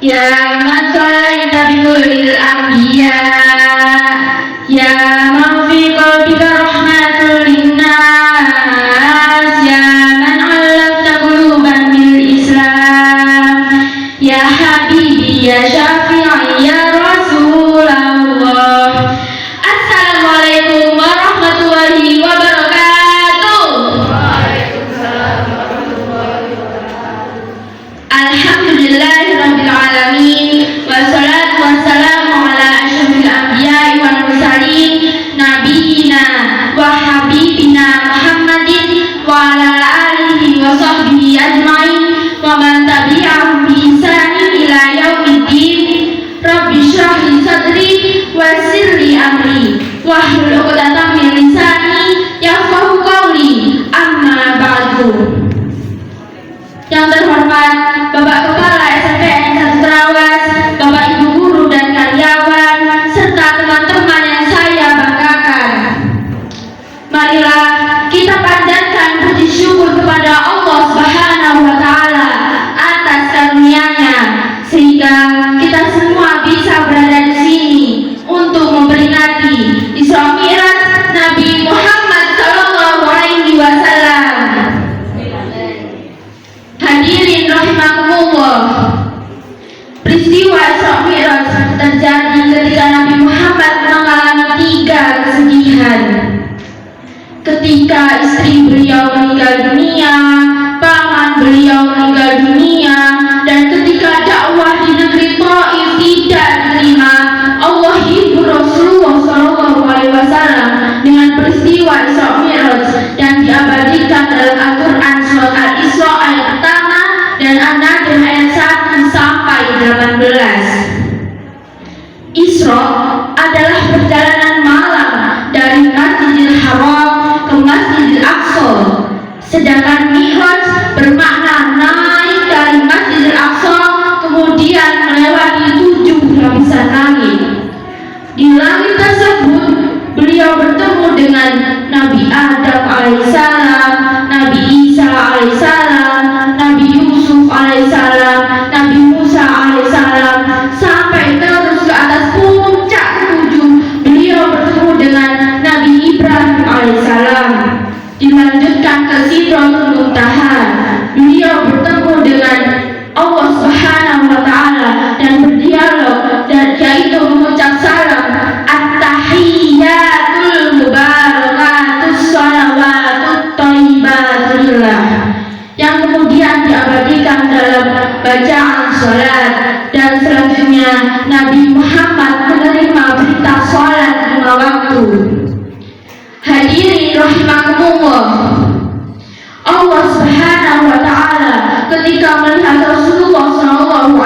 Ya man salaita bi kullil anbiya, ya man fi qalbika rahmatul linnas, ya man allafta quluban bil Islam, ya habibi ya syafi'i ya Rasulullah. Assalamualaikum warahmatullahi wabarakatuh. Waalaikumsalam warahmatullahi wabarakatuh. Alhamdulillahirabbil alamin, wassalatu wassalamu ala asyrofil anbiya'i wal mursalin, nabiyina wa habibina Muhammadin wa ala alihi wa sahbihi ajmain wa man tabi'ahum bi ihsanin ila yaumiddin. Rabbi shrah li sadri wa yassir li amri wahlul 'uqdatam min lisani yafqahu qawli. Amma ba'du. Yang terhormat Bapak Kepala SMPN 1 Trawas, Bapak Ibu guru dan karyawan, serta teman-teman yang saya banggakan. Marilah kita panjatkan puji syukur kepada Allah Subhanahu wa Ta'ala atas karunia-Nya, sehingga kita semua bisa berada di sini untuk memperingati Isra Mi'raj Nabi Muhammad sallallahu alaihi wasallam. Hadirin rahimakumullah, peristiwa Isra Mi'raj terjadi ketika Nabi Muhammad mengalami 3 kesedihan. Ketika istri beliau meninggal dunia, paman beliau meninggal dunia, dan ketika dakwah di negeri Taif tidak diterima, Allah hibur Rasulullah SAW dengan peristiwa Isra Mi'raj yang diabadikan dalam Al-Quran surat Al-Isra ayat pertama dan An-Najm ayat 1 sampai 18. Isra adalah perjalanan malam dari Masjidil Haram ke Masjidil Aqsa, sedangkan Mi'raj bermakna naik dari Masjidil Aqsa kemudian melewati 7 lapisan langit. Di langit tersebut beliau bertemu dengan Nabi Adam alaihissalam, Nabi Isa alaihissalam, Nabi Yusuf alaihissalam, Nabi Musa alaihissalam, sampai terus ke atas puncak ke-7 beliau bertemu dengan Nabi Ibrahim alaihissalam. Dilanjutkan ke Sidratul Muntaha, beliau bertemu dengan Allah Subhanahu wa Ta'ala dan berdialog, dan yaitu mengucap salam, at-tahiyyatul mubarakatus shalawatut thayyibatullah, yang kemudian diabadikan dalam bacaan salat. Dan selanjutnya Nabi Muhammad menerima berita salat 5 waktu. Hadirin rahimakumullah, Allah Subhanahu wa Ta'ala ketika melihat Rasulullah SAW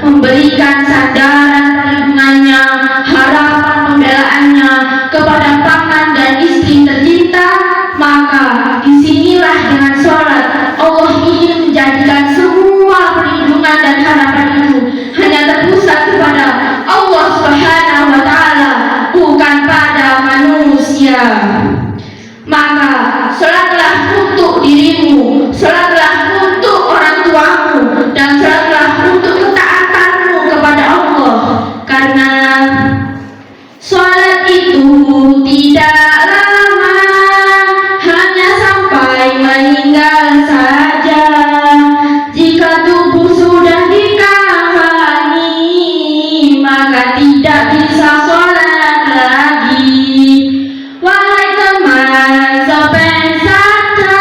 memberikan sandaran perlindungannya, harapan pembelaannya kepada paman dan istri tercinta, maka disinilah dengan sholat Allah ingin menjadikan semua perlindungan dan harapan itu hanya terpusat kepada Allah Subhanahu wa Ta'ala, bukan pada manusia. Maka sholatlah untuk dirimu, sholatlah untuk orang tuamu, dan sholatlah untuk ketaatanmu kepada Allah, karena sholat itu tidak lama, hanya sampai meninggal saja. Jika tubuh sudah dikafani, maka tidak bisa sholat lagi. Wahai teman sepensada,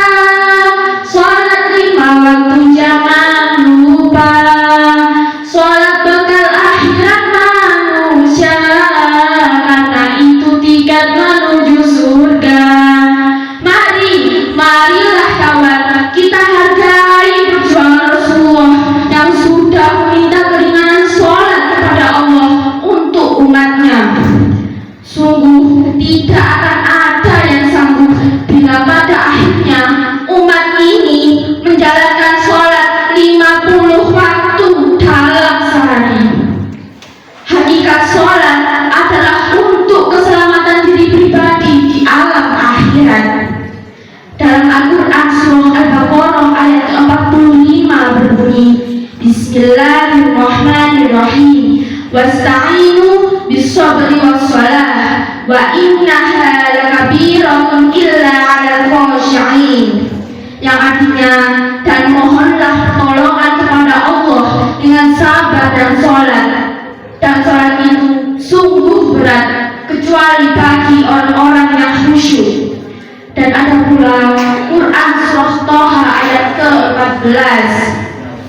sholat 5 waktu jangan lupa. Sholat bekal akhirat manusia, karena itu tiket menuju surga. Marilah kawan, kita hargai perjuangan Rasulullah yang sudah meminta keringanan sholat kepada Allah untuk umatnya. Sungguh tidak akan ada yang sanggup bila pada akhirnya umat ini menjalankan sholat 50 waktu dalam sehari. Hakikat sholat adalah untuk keselamatan diri pribadi di alam akhirat. Dalam Al-Quran surah Al-Baqarah ayat 45 berbunyi, Bismillahirrahmanirrahim. wasta'inu bis-sabri was-shalah wa innaha lakabiratun illa 'alal khashi'in, yang artinya dan mohonlah pertolongan kepada Allah dengan sabar dan sholat, dan sholat itu sungguh berat kecuali bagi orang-orang yang khusyuk. Dan ada pula Quran surah Toha ayat ke-14,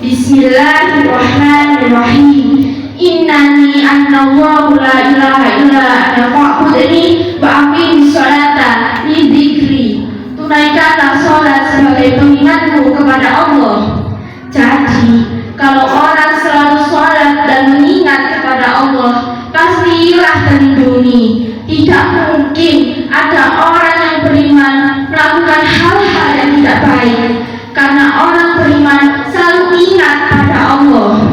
Bismillahirrahmanirrahim, innani annallahu la ilaha illa ana fa'budni wa aqimis sholata li dzikri, tunaikanlah sholat sebagai pengingatmu kepada Allah. Jadi kalau orang selalu sholat dan mengingat kepada Allah, pastilah terlindungi. Tidak mungkin ada orang yang beriman melakukan hal-hal yang tidak baik, karena orang beriman selalu ingat pada Allah.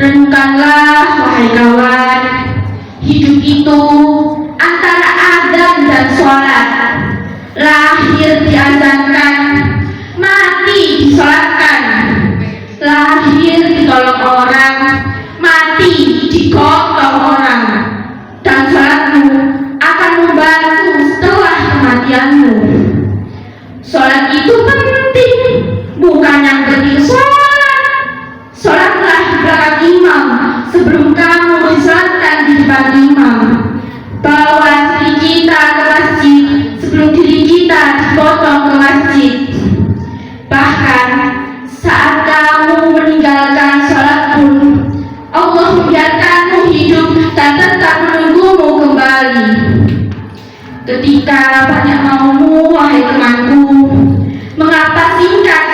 Renungkanlah wahai kawan, hidup itu antara adzan dan sholat. Lahir diazankan, mati disolatkan. Lahir ditolong orang, mati digotong orang. Dan sholatmu akan membantu setelah kematianmu. Sholat itu penting, bukan yang penting sholat. Sholatlah di belakang imam sebelum kamu disolatkan di depan imam. Bawa diri kita ke masjid sebelum diri kita dipotong ke masjid. Bahkan saat kamu meninggalkan sholat pun, Allah membiarkanmu hidup dan tetap menunggumu kembali. Ketika banyak maumu, wahai temanku, mengapa singkat